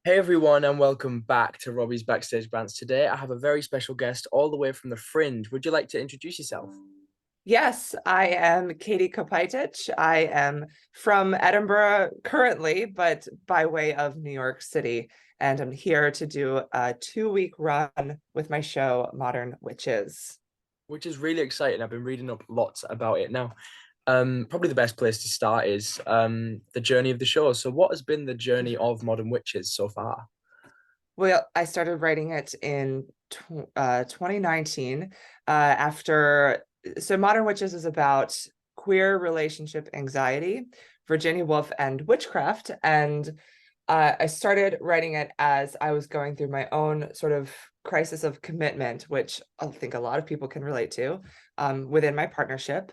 Hey everyone, and welcome back to Robbie's Backstage Bants. Today, I have a very special guest all the way from the Fringe. Would you like to introduce yourself? Yes, I am Katie Kopajtic. I am from Edinburgh currently, but by way of New York City. And I'm here to do a 2-week run with my show, Modern Witches. Which is really exciting. I've been reading up lots about it now. Probably the best place to start is the journey of the show. So, what has been the journey of Modern Witches so far? Well, I started writing it in 2019 after. So, Modern Witches is about queer relationship anxiety, Virginia Woolf, and witchcraft. And I started writing it as I was going through my own sort of crisis of commitment, which I think a lot of people can relate to within my partnership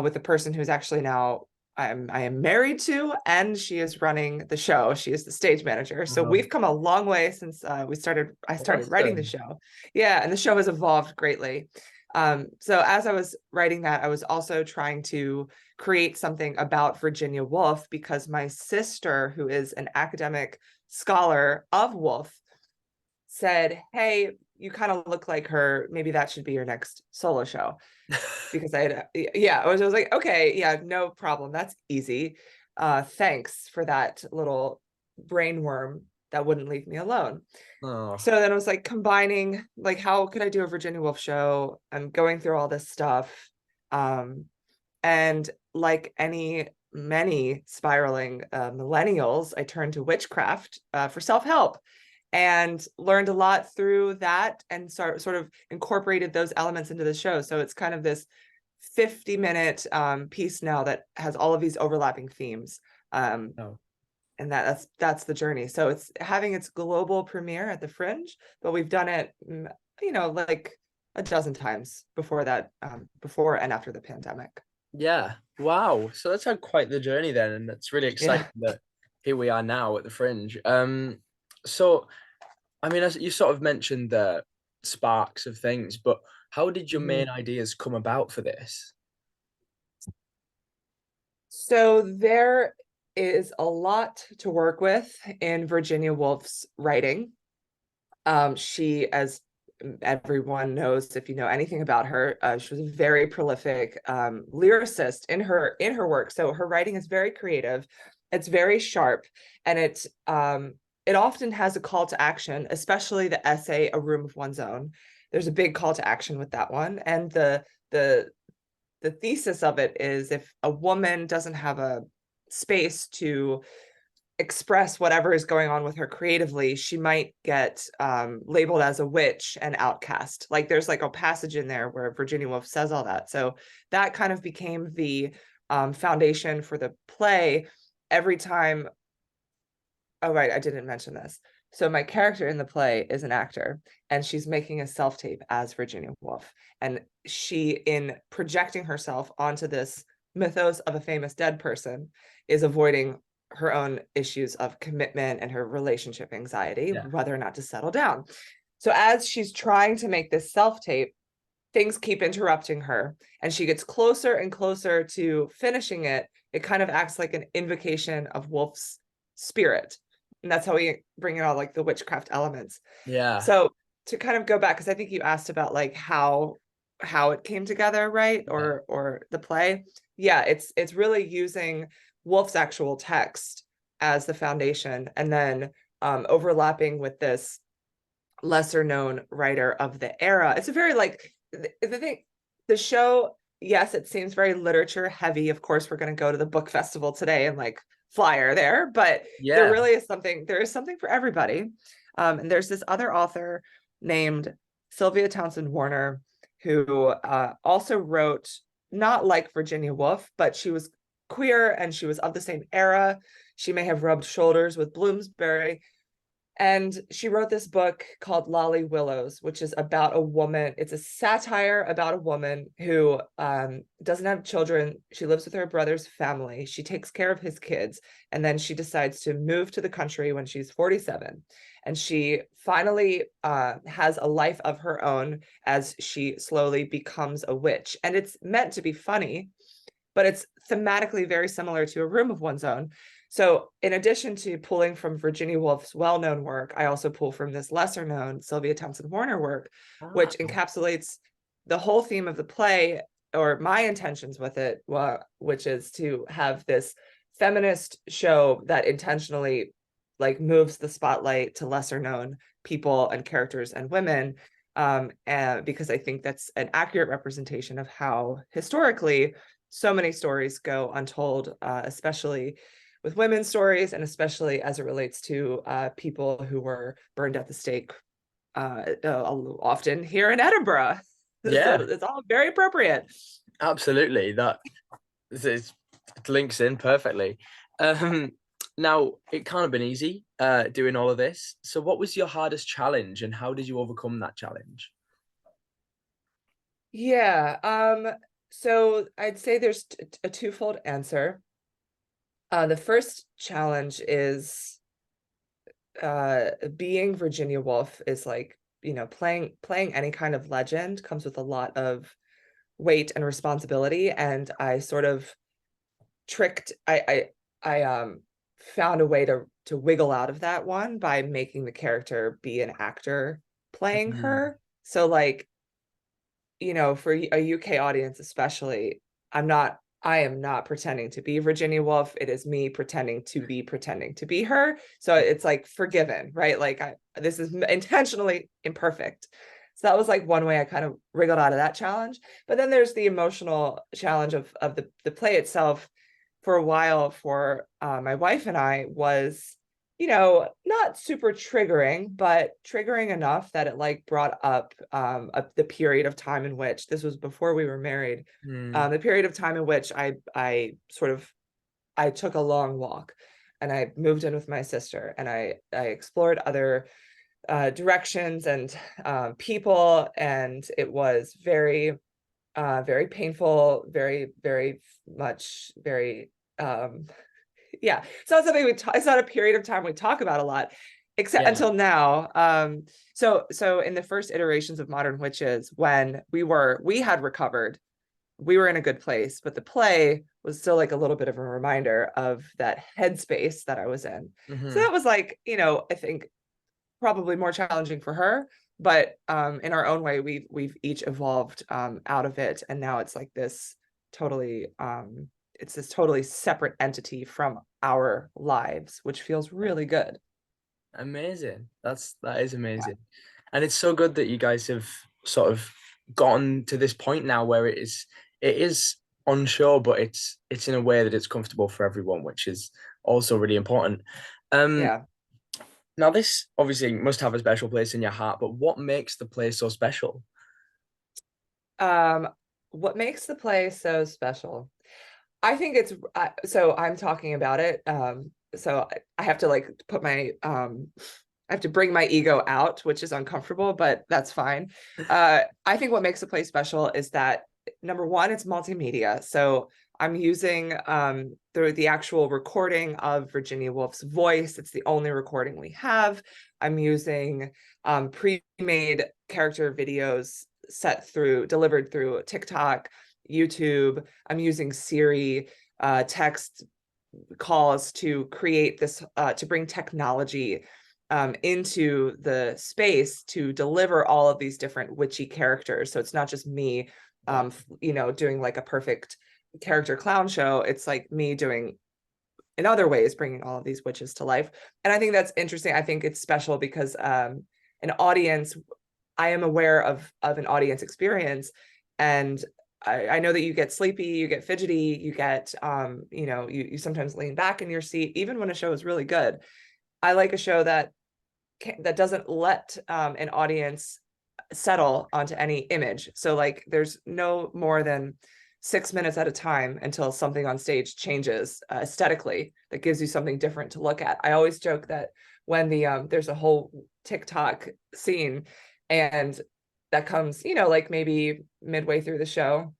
with the person who's actually now I am married to, and she is running the show. She is the stage manager. So Oh, we've come a long way since I started writing the awesome. show. Yeah, and the show has evolved greatly. So as I was writing that, I was also trying to create something about Virginia Woolf because my sister, who is an academic scholar of Woolf, said, "Hey, you kind of look like her. Maybe that should be your next solo show." Because I was like, okay, yeah, no problem. That's easy. Thanks for that little brain worm that wouldn't leave me alone. Oh, So then I was like combining, like, how could I do a Virginia Woolf show? I'm going through all this stuff. Um, and like many spiraling millennials, I turned to witchcraft for self-help and learned a lot through that and sort of incorporated those elements into the show. So it's kind of this 50-minute piece now that has all of these overlapping themes. Um, no. and that's the journey. So it's having its global premiere at the Fringe, but we've done it, like a dozen times before that, before and after the pandemic. Yeah. Wow. So that's had quite the journey then, and it's really exciting Yeah. that here we are now at the Fringe. So I mean, as you sort of mentioned the sparks of things, but how did your main Mhm. ideas come about for this? So there is a lot to work with in Virginia Woolf's writing. She, as everyone knows, if you know anything about her, she was a very prolific lyricist in her work. So her writing is very creative, it's very sharp, and it often has a call to action, especially the essay "A Room of One's Own." There's a big call to action with that one, and the the thesis of it is if a woman doesn't have a space to express whatever is going on with her creatively, she might get labeled as a witch and outcast. Like there's like a passage in there where Virginia Woolf says all that. So that kind of became the foundation for the play. Every time, oh right, I didn't mention this. So my character in the play is an actor, and she's making a self-tape as Virginia Woolf. And she, in projecting herself onto this mythos of a famous dead person, is avoiding her own issues of commitment and her relationship anxiety, Yeah. whether or not to settle down. So as she's trying to make this self-tape, things keep interrupting her, and she gets closer and closer to finishing it. It kind of acts like an invocation of Woolf's spirit, and that's how we bring in all like the witchcraft elements. Yeah. So to kind of go back, because I think you asked about like how it came together, right? Yeah. Or the play. Yeah, it's really using Woolf's actual text as the foundation, and then overlapping with this lesser known writer of the era. It's a very like the thing, the show, yes, it seems very literature heavy. Of course, we're going to go to the book festival today and like flyer there, but Yeah. there is something for everybody. And there's this other author named Sylvia Townsend Warner who also wrote, not like Virginia Woolf, but she was queer and she was of the same era. She may have rubbed shoulders with Bloomsbury, and she wrote this book called Lolly Willows, which is about a woman. It's a satire about a woman who doesn't have children. She lives with her brother's family. She takes care of his kids. And then she decides to move to the country when she's 47. And she finally has a life of her own as she slowly becomes a witch. And it's meant to be funny, but it's thematically very similar to A Room of One's Own. So in addition to pulling from Virginia Woolf's well-known work, I also pull from this lesser-known Sylvia Townsend Warner work, which Ah, encapsulates the whole theme of the play, or my intentions with it, which is to have this feminist show that intentionally like moves the spotlight to lesser-known people and characters and women, and because I think that's an accurate representation of how historically so many stories go untold, especially with women's stories, and especially as it relates to people who were burned at the stake, often here in Edinburgh. So yeah, it's all very appropriate. absolutely. It links in perfectly. Um, Now it can't have been easy doing all of this. So, what was your hardest challenge, and how did you overcome that challenge? Yeah. So I'd say there's a twofold answer. The first challenge is being Virginia Woolf is like, playing any kind of legend comes with a lot of weight and responsibility. And I sort of tricked I found a way to wiggle out of that one by making the character be an actor playing Mhm. her. So like, for a UK audience especially, I am not pretending to be Virginia Woolf. It is me pretending to be her. So it's like forgiven, right? Like this is intentionally imperfect. So that was like one way I kind of wriggled out of that challenge. But then there's the emotional challenge of the play itself. For a while, for my wife and I, was, not super triggering, but triggering enough that it like brought up the period of time in which, this was before we were married, Mm. the period of time in which I took a long walk, and I moved in with my sister, and I explored other directions and people, and it was very painful, very, very much, very yeah. It's not something it's not a period of time we talk about a lot, except Yeah. until now. So in the first iterations of Modern Witches, when we had recovered, we were in a good place, but the play was still like a little bit of a reminder of that headspace that I was in. So Hmm. that was like, I think probably more challenging for her, but in our own way, we've each evolved out of it, and now it's like this totally it's this totally separate entity from our lives, which feels really good. Amazing. That is Yeah. amazing. And it's so good that you guys have sort of gotten to this point now where it is unsure, but it's in a way that it's comfortable for everyone, which is also really important. Um, Yeah. Now this obviously must have a special place in your heart, but what makes the place so special? Um, what makes the play so special? I think it's so I'm talking about it. So I have to like put my I have to bring my ego out, which is uncomfortable, but that's fine. I think what makes the play special is that, number one, it's multimedia. So I'm using the actual recording of Virginia Woolf's voice. It's the only recording we have. I'm using pre-made character videos delivered through TikTok, YouTube. I'm using Siri text calls to create this, to bring technology into the space to deliver all of these different witchy characters. So it's not just me, Yeah. doing like a perfect character clown show. It's like me doing in other ways, bringing all of these witches to life. And I think that's interesting. I think it's special because an audience, I am aware of an audience experience, and I know that you get sleepy, you get fidgety, you get you sometimes lean back in your seat, even when a show is really good. I like a show that doesn't let an audience settle onto any image. So like there's no more than 6 minutes at a time until something on stage changes aesthetically that gives you something different to look at. I always joke that when there's a whole TikTok scene, and that comes, like maybe midway through the show,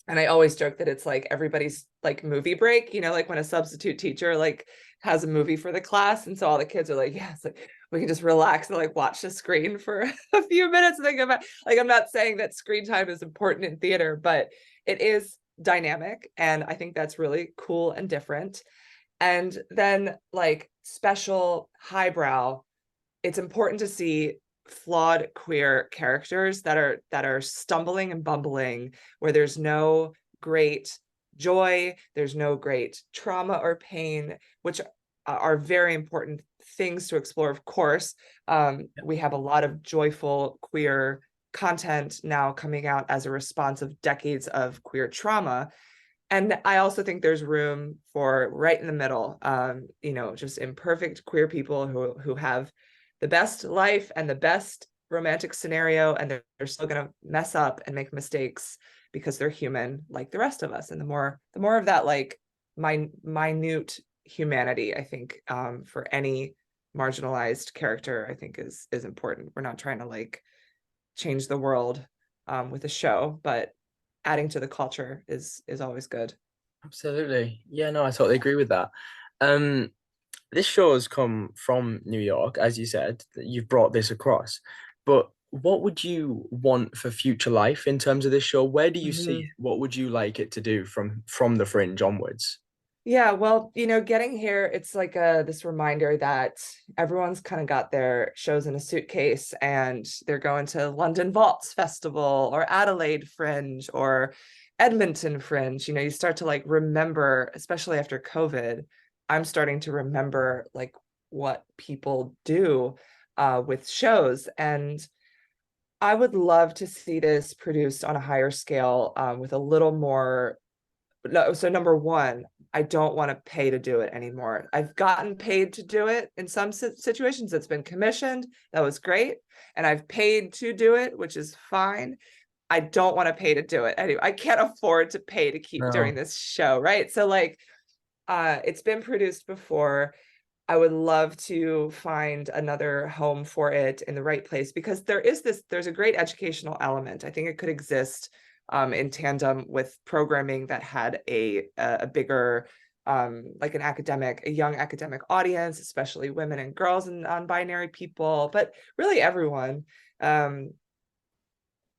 and I always joke that it's like everybody's like movie break, like when a substitute teacher like has a movie for the class. And so all the kids are like, yes, like we can just relax and like watch the screen for a few minutes and then go back. Like, I'm not saying that screen time is important in theater, but it is dynamic. And I think that's really cool and different. And then like special highbrow, it's important to see flawed queer characters that are stumbling and bumbling, where there's no great joy, there's no great trauma or pain, which are very important things to explore, of course. We have a lot of joyful queer content now coming out as a response of decades of queer trauma. And I also think there's room for right in the middle, just imperfect queer people who have the best life and the best romantic scenario, and they're still going to mess up and make mistakes because they're human like the rest of us. And the more of that, like minute humanity, I think, for any marginalized character, I think is important. We're not trying to like change the world with a show, but adding to the culture is always good. Absolutely. Yeah, no, I totally agree with that. Um, this show has come from New York, as you said, that you've brought this across. But what would you want for future life in terms of this show? Where do you see it? Mhm. What would you like it to do from the fringe onwards? Yeah, well, getting here, it's like this reminder that everyone's kind of got their shows in a suitcase and they're going to London Vaults Festival or Adelaide Fringe or Edmonton Fringe. You start to like remember, especially after COVID, I'm starting to remember like what people do with shows. And I would love to see this produced on a higher scale, with a little more. No, so number one, I don't want to pay to do it anymore. I've gotten paid to do it in some situations. It's been commissioned. That was great. And I've paid to do it, which is fine. I don't want to pay to do it. Anyway, I can't afford to pay to keep doing No. this show, right? So like it's been produced before. I would love to find another home for it in the right place, because there's a great educational element. I think it could exist in tandem with programming that had a bigger, like a young academic audience, especially women and girls and non-binary people, but really everyone. Um,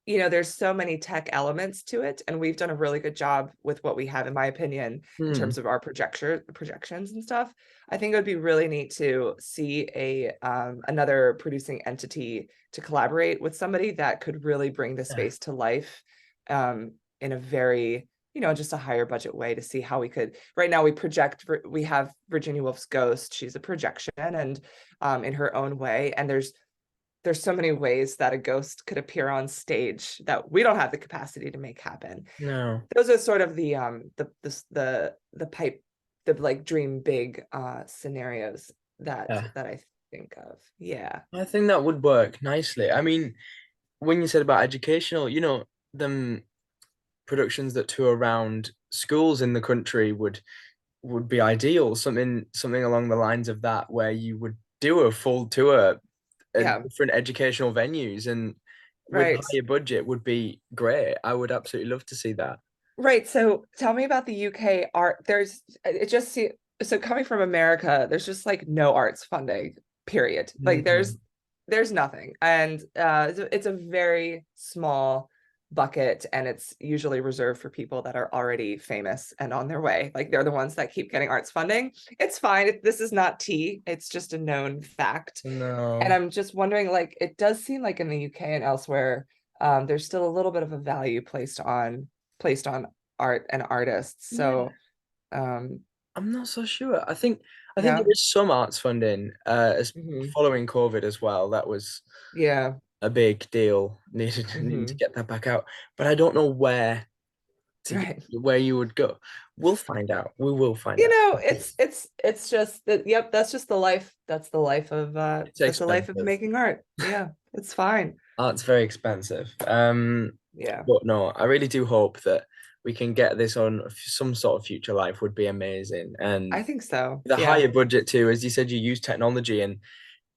there's so many tech elements to it, and we've done a really good job with what we have, in my opinion, in Hmm. terms of our projections and stuff. I think it would be really neat to see a another producing entity to collaborate with somebody that could really bring the Yeah. space to life, in a very, just a higher budget way, to see how we could. Right now we have Virginia Woolf's Ghost. She's a projection, and in her own way, and there's so many ways that a ghost could appear on stage that we don't have the capacity to make happen. No. Those are sort of the pipe, the like dream big scenarios that Yeah. that I think of. Yeah. I think that would work nicely. I mean, when you said about educational, them productions that tour around schools in the country would be ideal. Something along the lines of that, where you would do a full tour at Yeah. different educational venues and with a Right. higher budget would be great. I would absolutely love to see that. Right. So tell me about the UK art. So coming from America, there's just like no arts funding, period. Like No. there's nothing. And it's a very small bucket, and it's usually reserved for people that are already famous and on their way. Like they're the ones that keep getting arts funding. It's fine. This is not tea. It's just a known fact. And No. I'm just wondering, like, it does seem like in the UK and elsewhere, there's still a little bit of a value placed on art and artists. Yeah, So, um, I'm not so sure. I think yeah, there is some arts funding, as hmm, following COVID as well. That was yeah, a big deal, needing to hmm, get that back out. But I don't know right. where you would go. We'll find out. We will find out. It's just that. Yep, that's just the life. It's That's the life of expensive. making art. Yeah, it's fine. Art's very expensive. Yeah, But no, I really do hope that we can get this on some sort of future life would be amazing. I And think so. the Yeah. higher budget too, as you said, you use technology, and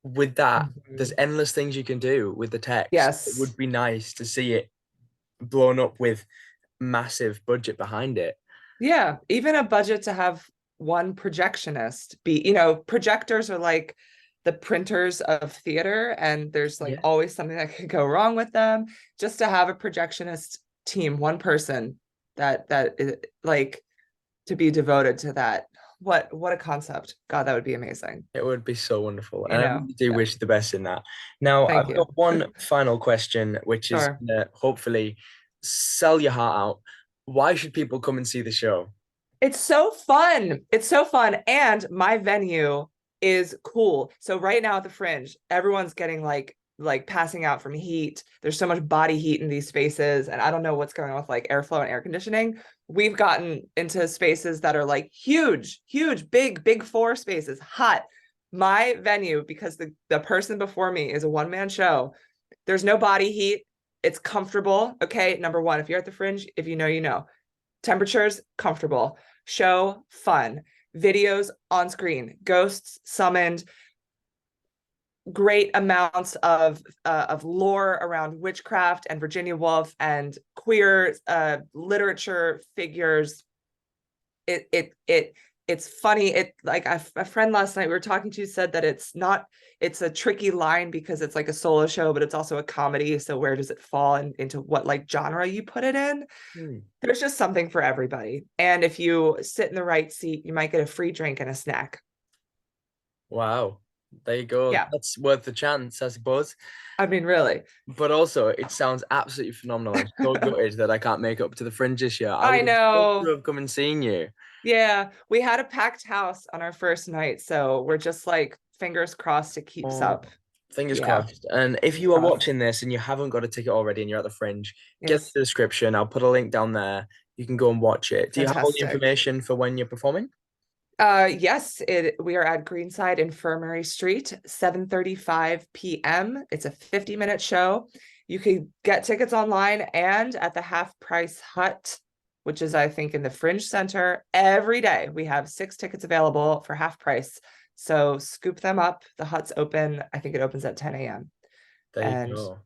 with that, there's Mhm. endless things you can do with the text. It Yes. would be nice to see it blown up with massive budget behind it. Yeah, even a budget to have one projectionist be, projectors are like the printers of theater, and there's like Yeah. always something that could go wrong with them. Just to have a projectionist team, one person that is like to be devoted to that. what a concept. God, that would be amazing. It would be so wonderful. You And I know, really do yeah. wish you the best in that. Now, Thank I've you. got one final question, which is Sure. gonna hopefully sell your heart out. Why should people come and see the show? It's so fun. It's so fun. And my venue is cool. So right now at the Fringe, everyone's getting like passing out from heat. There's so much body heat in these spaces, and I don't know what's going on with like airflow and air conditioning. We've gotten into spaces that are like huge, huge, big four spaces, hot. My venue, because the person before me is a one-man show, there's no body heat. It's comfortable. Okay, number one, if you're at the Fringe, if you know, you know. Temperatures, comfortable. Show, fun. Videos on screen. Ghosts summoned. Great amounts of lore around witchcraft and Virginia Woolf and queer literature figures. It's funny. It like a friend last night we were talking to said that it's a tricky line because it's like a solo show, but it's also a comedy. So where does it fall into what like genre you put it in? Hmm. There's just something for everybody. And if you sit in the right seat, you might get a free drink and a snack. Wow. There you go. Yeah. That's worth the chance, I suppose. I mean, really. But also, it sounds absolutely phenomenal. I'm so gutted that I can't make it up to the Fringe this year. I I would have loved to know. have come and seen you. Yeah. We had a packed house on our first night. So we're just like fingers crossed it keeps Oh, up. fingers Yeah. crossed. And if Fingers you are crossed. watching this and you haven't got a ticket already and you're at the Fringe, get Yes. the description. I'll put a link down there. You can go and watch it. Do you have all the Fantastic. information for when you're performing? Yes, we are at Greenside Infirmary Street, 7:35 p.m. It's a 50-minute show. You can get tickets online and at the Half Price Hut, which is, I think, in the Fringe Center. Every day we have 6 tickets available for half price. So scoop them up. The hut's open. I think it opens at 10 a.m. There you And go.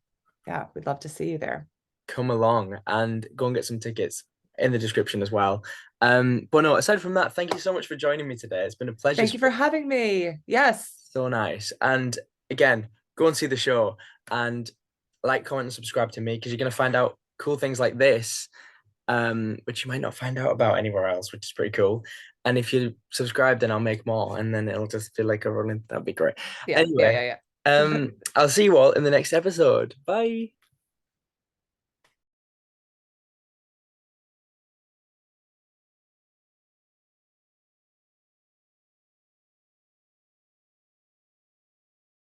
yeah, we'd love to see you there. Come along and go and get some tickets in the description as well. But no, aside from that, thank you so much for joining me today. It's been a pleasure. Thank you for having me. Yes. So nice. And again, go and see the show and like, comment, and subscribe to me because you're going to find out cool things like this, which you might not find out about anywhere else, which is pretty cool. And if you subscribe, then I'll make more and then it'll just feel like a rolling. That'd be great. Yeah, yeah, Anyway, yeah, yeah. I'll see you all in the next episode. Bye.